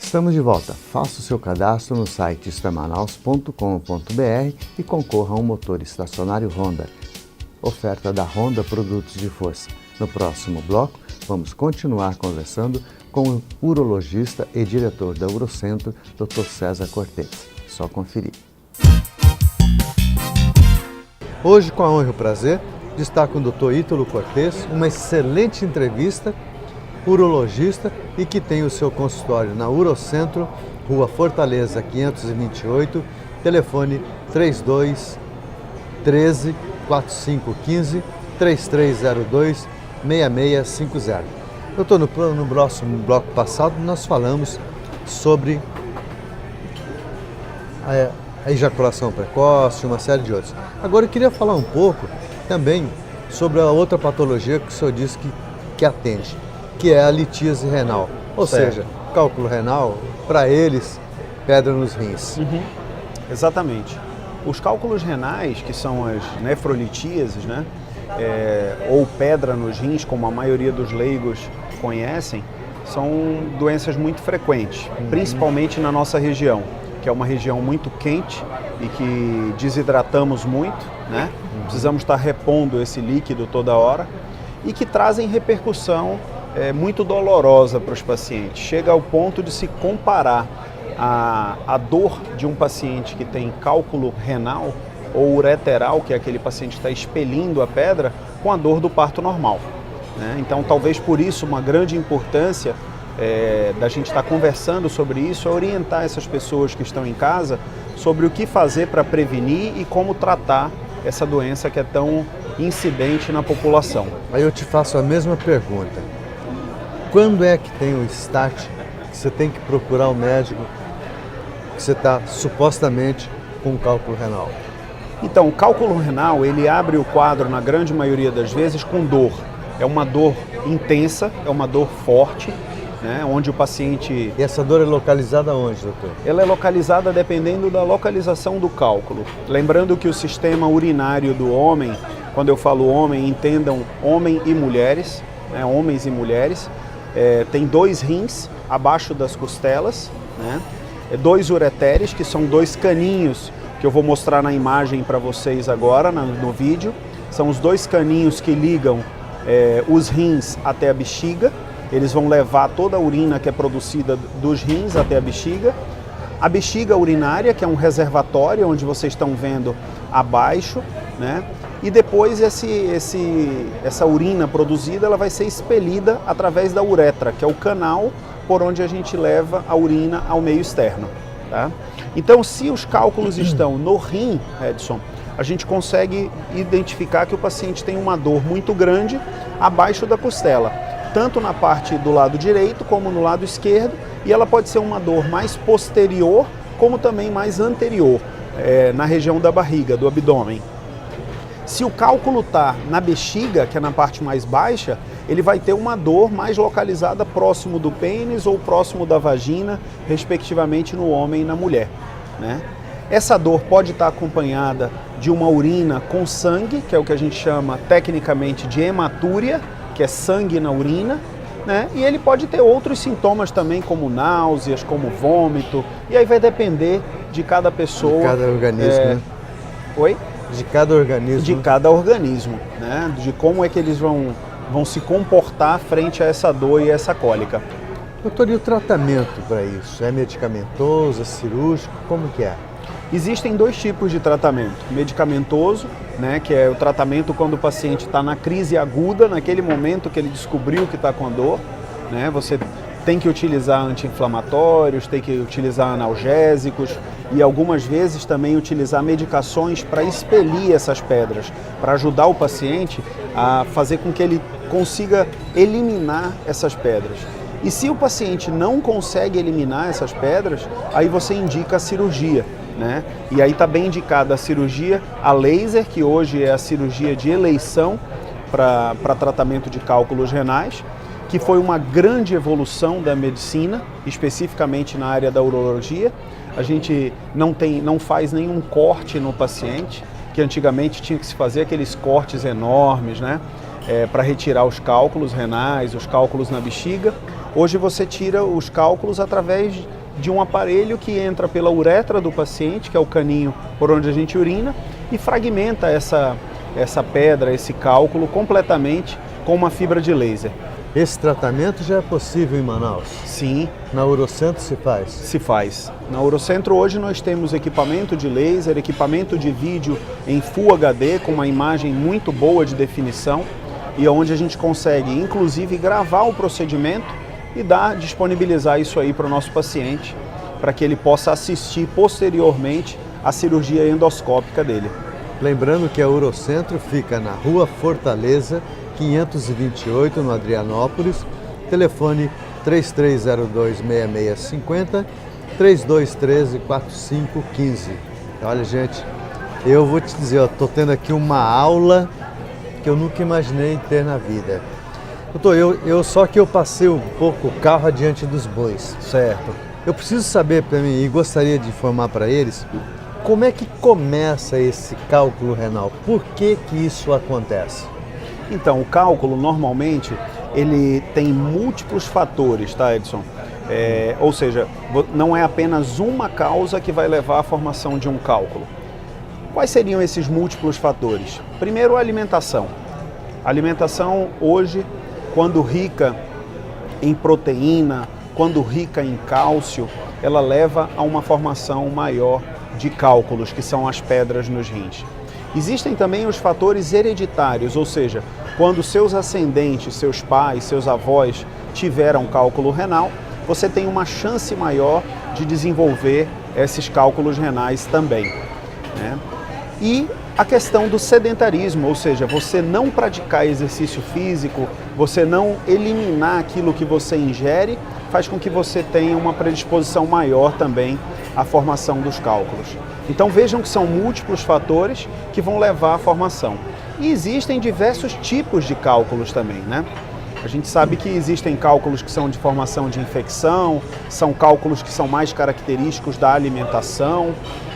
Estamos de volta. Faça o seu cadastro no site istamanaus.com.br e concorra a um motor estacionário Honda. Oferta da Honda Produtos de Força. No próximo bloco, vamos continuar conversando com o urologista e diretor da Urocentro, Dr. César Cortez. Só conferir. Hoje, com a honra e o prazer, destaco o Dr. Ítalo Cortez, uma excelente entrevista, urologista e que tem o seu consultório na Urocentro, Rua Fortaleza 528, telefone 32 13 4515 3302 6650. Doutor, no próximo bloco passado nós falamos sobre a ejaculação precoce, uma série de outros. Agora eu queria falar um pouco também sobre a outra patologia que o senhor disse que atende, que é a litíase renal, ou seja, cálculo renal, para eles, pedra nos rins. Exatamente. Os cálculos renais, que são as nefrolitíases, né, ou pedra nos rins, como a maioria dos leigos conhecem, são doenças muito frequentes, principalmente na nossa região, que é uma região muito quente e que desidratamos muito, né? Precisamos estar repondo esse líquido toda hora e que trazem repercussão muito dolorosa para os pacientes. Chega ao ponto de se comparar a dor de um paciente que tem cálculo renal ou ureteral, que é aquele paciente que está expelindo a pedra, com a dor do parto normal, né? Então, talvez por isso uma grande importância da gente estar conversando sobre isso é orientar essas pessoas que estão em casa sobre o que fazer para prevenir e como tratar essa doença que é tão incidente na população. Aí eu te faço a mesma pergunta. Quando é que tem o start que você tem que procurar o médico que você está supostamente com cálculo renal? Então, o cálculo renal, ele abre o quadro, na grande maioria das vezes, com dor. É uma dor intensa, é uma dor forte, né, onde o paciente... E essa dor é localizada onde, doutor? Ela é localizada dependendo da localização do cálculo. Lembrando que o sistema urinário do homem, quando eu falo homem, entendam homem e mulheres, né, homens e mulheres, tem 2 rins abaixo das costelas, né, 2 ureteres, que são 2 caninhos, que eu vou mostrar na imagem para vocês agora, no vídeo. São os 2 caninhos que ligam os rins até a bexiga. Eles vão levar toda a urina que é produzida dos rins até a bexiga. A bexiga urinária, que é um reservatório, onde vocês estão vendo abaixo, né? E depois essa urina produzida ela vai ser expelida através da uretra, que é o canal por onde a gente leva a urina ao meio externo, tá? Então, se os cálculos estão no rim, Edson, a gente consegue identificar que o paciente tem uma dor muito grande abaixo da costela, tanto na parte do lado direito como no lado esquerdo, e ela pode ser uma dor mais posterior, como também mais anterior, na região da barriga, do abdômen. Se o cálculo está na bexiga, que é na parte mais baixa, ele vai ter uma dor mais localizada próximo do pênis ou próximo da vagina, respectivamente no homem e na mulher, né? Essa dor pode estar acompanhada de uma urina com sangue, que é o que a gente chama tecnicamente de hematúria, que é sangue na urina, né? E ele pode ter outros sintomas também, como náuseas, como vômito, e aí vai depender de cada pessoa. De cada organismo, né? Oi? De cada organismo. De cada organismo, né? De como é que eles vão se comportar frente a essa dor e essa cólica. Doutor, e o tratamento para isso? É medicamentoso, é cirúrgico? Como que é? Existem 2 tipos de tratamento. Medicamentoso, né, que é o tratamento quando o paciente está na crise aguda, naquele momento que ele descobriu que está com a dor, né? Você tem que utilizar anti-inflamatórios, tem que utilizar analgésicos e algumas vezes também utilizar medicações para expelir essas pedras, para ajudar o paciente a fazer com que ele consiga eliminar essas pedras. E se o paciente não consegue eliminar essas pedras, aí você indica a cirurgia, né? E aí está bem indicada a cirurgia a laser, que hoje é a cirurgia de eleição para tratamento de cálculos renais, que foi uma grande evolução da medicina, especificamente na área da urologia. A gente não faz nenhum corte no paciente, que antigamente tinha que se fazer aqueles cortes enormes, né? Para retirar os cálculos renais, os cálculos na bexiga. Hoje você tira os cálculos através de um aparelho que entra pela uretra do paciente, que é o caninho por onde a gente urina, e fragmenta essa pedra, esse cálculo completamente com uma fibra de laser. Esse tratamento já é possível em Manaus? Sim. Na Urocentro se faz? Se faz. Na Urocentro hoje nós temos equipamento de laser, equipamento de vídeo em Full HD com uma imagem muito boa de definição e onde a gente consegue inclusive gravar o procedimento e disponibilizar isso aí para o nosso paciente para que ele possa assistir posteriormente à cirurgia endoscópica dele. Lembrando que a Urocentro fica na Rua Fortaleza, 528, no Adrianópolis, telefone 3302-6650, 3213-4515. Olha, gente, eu vou te dizer, eu estou tendo aqui uma aula que eu nunca imaginei ter na vida. Doutor, só que eu passei um pouco o carro adiante dos bois. Certo. Eu preciso saber para mim, e gostaria de informar para eles, como é que começa esse cálculo renal? Por que isso acontece? Então, o cálculo, normalmente, ele tem múltiplos fatores, tá, Edson? Ou seja, não é apenas uma causa que vai levar à formação de um cálculo. Quais seriam esses múltiplos fatores? Primeiro, a alimentação. A alimentação, hoje, quando rica em proteína, quando rica em cálcio, ela leva a uma formação maior de cálculos, que são as pedras nos rins. Existem também os fatores hereditários, ou seja, quando seus ascendentes, seus pais, seus avós tiveram cálculo renal, você tem uma chance maior de desenvolver esses cálculos renais também, né? E a questão do sedentarismo, ou seja, você não praticar exercício físico, você não eliminar aquilo que você ingere, faz com que você tenha uma predisposição maior também à formação dos cálculos. Então vejam que são múltiplos fatores que vão levar à formação. E existem diversos tipos de cálculos também, né? A gente sabe que existem cálculos que são de formação de infecção, são cálculos que são mais característicos da alimentação.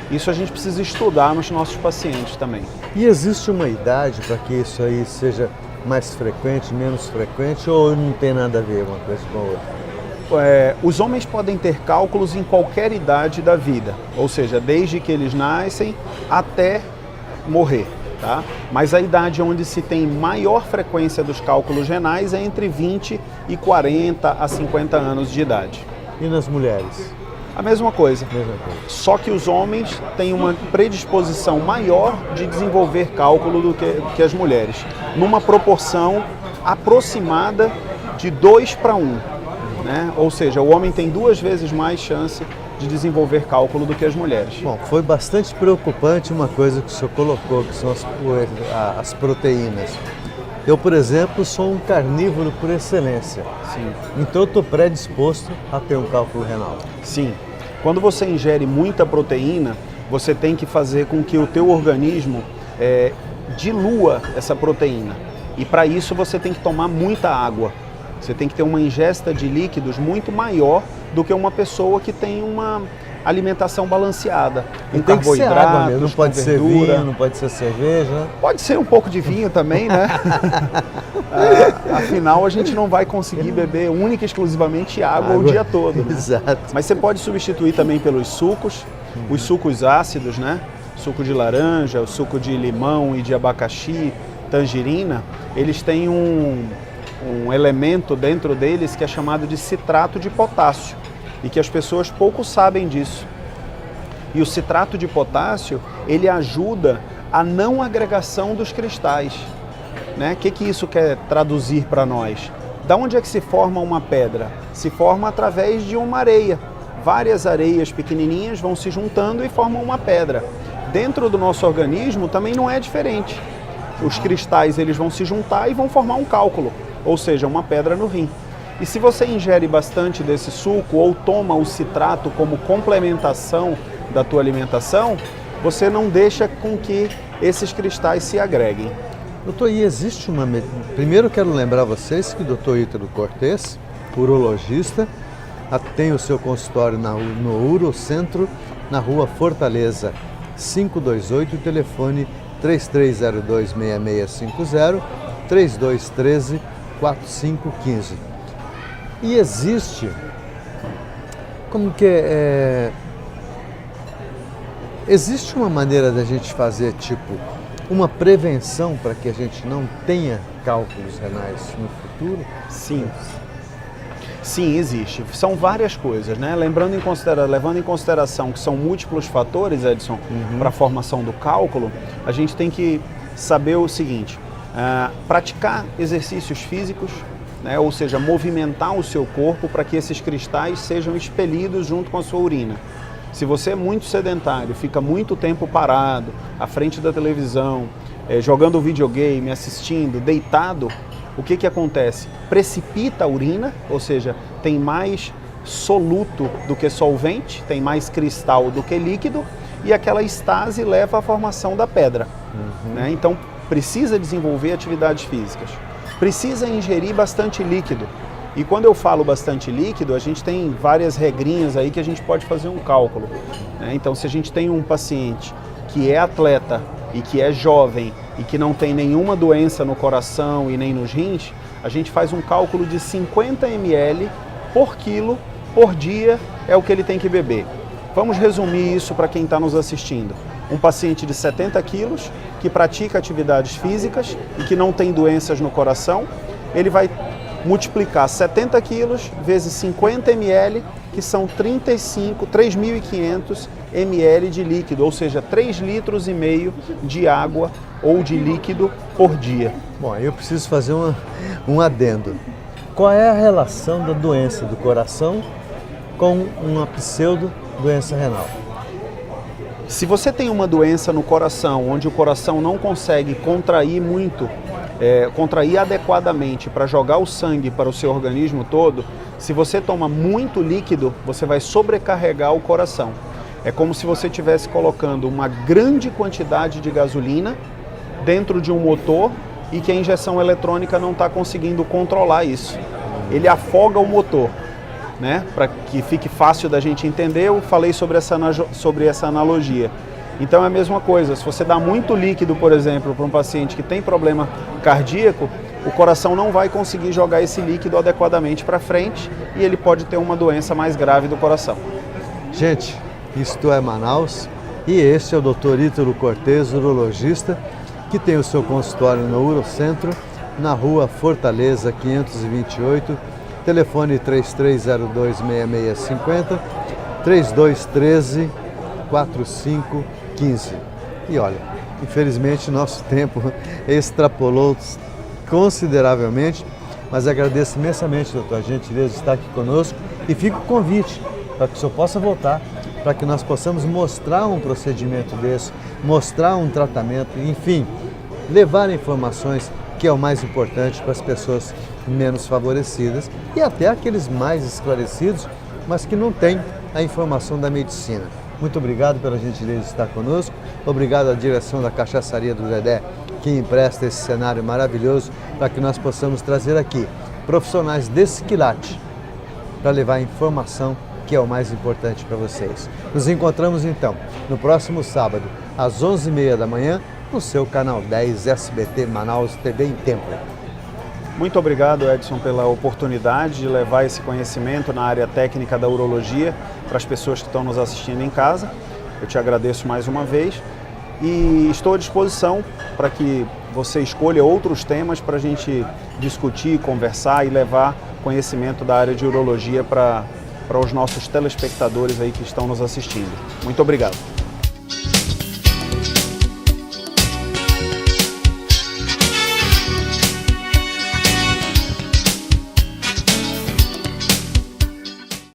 Isso a gente precisa estudar nos nossos pacientes também. E existe uma idade para que isso aí seja mais frequente, menos frequente, ou não tem nada a ver uma coisa com a outra? Os homens podem ter cálculos em qualquer idade da vida, ou seja, desde que eles nascem até morrer, tá? Mas a idade onde se tem maior frequência dos cálculos renais é entre 20 e 40 a 50 anos de idade. E nas mulheres? A mesma coisa. Mesma coisa. Só que os homens têm uma predisposição maior de desenvolver cálculo do que as mulheres, numa proporção aproximada de 2 para 1. Né? Ou seja, o homem tem 2 vezes mais chance de desenvolver cálculo do que as mulheres. Bom, foi bastante preocupante uma coisa que o senhor colocou, que são as proteínas. Eu, por exemplo, sou um carnívoro por excelência. Sim. Então eu estou predisposto a ter um cálculo renal. Sim. Quando você ingere muita proteína, você tem que fazer com que o teu organismo dilua essa proteína. E para isso você tem que tomar muita água. Você tem que ter uma ingesta de líquidos muito maior do que uma pessoa que tem uma alimentação balanceada. E tem que ser água mesmo, não pode ser vinho, não pode ser cerveja. Pode ser um pouco de vinho também, né? Afinal, a gente não vai conseguir beber única e exclusivamente água o dia todo, né? Exato. Mas você pode substituir também pelos sucos, os sucos ácidos, né? Suco de laranja, o suco de limão e de abacaxi, tangerina, eles têm um elemento dentro deles que é chamado de citrato de potássio e que as pessoas pouco sabem disso. E o citrato de potássio, ele ajuda a não agregação dos cristais, né? O que isso quer traduzir para nós? Da onde é que se forma uma pedra? Se forma através de uma areia. Várias areias pequenininhas vão se juntando e formam uma pedra. Dentro do nosso organismo também não é diferente. Os cristais eles vão se juntar e vão formar um cálculo, ou seja, uma pedra no rim. E se você ingere bastante desse suco ou toma o citrato como complementação da tua alimentação, você não deixa com que esses cristais se agreguem. Doutor, e existe uma... Primeiro eu quero lembrar vocês que o doutor Ítalo Cortez, urologista, tem o seu consultório no Urocentro, na Rua Fortaleza 528, o telefone 3302-6650, 3213-4515. E existe como que existe uma maneira da gente fazer, tipo, uma prevenção para que a gente não tenha cálculos renais no futuro? Sim. Sim, existe. São várias coisas, né? Levando em consideração que são múltiplos fatores, Edson, para a formação do cálculo, a gente tem que saber o seguinte: praticar exercícios físicos, né? Ou seja, movimentar o seu corpo para que esses cristais sejam expelidos junto com a sua urina. Se você é muito sedentário, fica muito tempo parado, à frente da televisão, jogando videogame, assistindo, deitado, o que acontece? Precipita a urina, ou seja, tem mais soluto do que solvente, tem mais cristal do que líquido, e aquela estase leva à formação da pedra. Né? Então, precisa desenvolver atividades físicas. Precisa ingerir bastante líquido. E quando eu falo bastante líquido, a gente tem várias regrinhas aí que a gente pode fazer um cálculo. Né? Então, se a gente tem um paciente que é atleta e que é jovem e que não tem nenhuma doença no coração e nem nos rins, a gente faz um cálculo de 50 ml por quilo por dia é o que ele tem que beber. Vamos resumir isso para quem está nos assistindo. Um paciente de 70 quilos que pratica atividades físicas e que não tem doenças no coração, ele vai multiplicar 70 quilos vezes 50 ml, que são 3.500 ml de líquido, ou seja, 3,5 litros de água ou de líquido por dia. Bom, eu preciso fazer um adendo. Qual é a relação da doença do coração com uma pseudo-doença renal? Se você tem uma doença no coração, onde o coração não consegue contrair muito, contrair adequadamente para jogar o sangue para o seu organismo todo, se você toma muito líquido, você vai sobrecarregar o coração. É como se você estivesse colocando uma grande quantidade de gasolina dentro de um motor e que a injeção eletrônica não está conseguindo controlar isso. Ele afoga o motor. Né? Para que fique fácil da gente entender, eu falei sobre essa analogia. Então é a mesma coisa, se você dá muito líquido, por exemplo, para um paciente que tem problema cardíaco, o coração não vai conseguir jogar esse líquido adequadamente para frente e ele pode ter uma doença mais grave do coração. Gente, isto é Manaus e este é o Dr. Ítalo Cortez, urologista, que tem o seu consultório no Urocentro, na rua Fortaleza 528, telefone 3302-6650, 3213-4515. E olha, infelizmente nosso tempo extrapolou consideravelmente, mas agradeço imensamente, doutor, a gentileza de estar aqui conosco e fica o convite para que o senhor possa voltar, para que nós possamos mostrar um procedimento desse, mostrar um tratamento, enfim, levar informações que é o mais importante para as pessoas menos favorecidas e até aqueles mais esclarecidos, mas que não têm a informação da medicina. Muito obrigado pela gentileza de estar conosco, obrigado à direção da Cachaçaria do Dedé, que empresta esse cenário maravilhoso para que nós possamos trazer aqui profissionais desse quilate para levar a informação que é o mais importante para vocês. Nos encontramos então no próximo sábado, às 11h30 da manhã, no seu canal 10 SBT Manaus TV em Tempo. Muito obrigado, Edson, pela oportunidade de levar esse conhecimento na área técnica da urologia para as pessoas que estão nos assistindo em casa. Eu te agradeço mais uma vez e estou à disposição para que você escolha outros temas para a gente discutir, conversar e levar conhecimento da área de urologia para os nossos telespectadores aí que estão nos assistindo. Muito obrigado.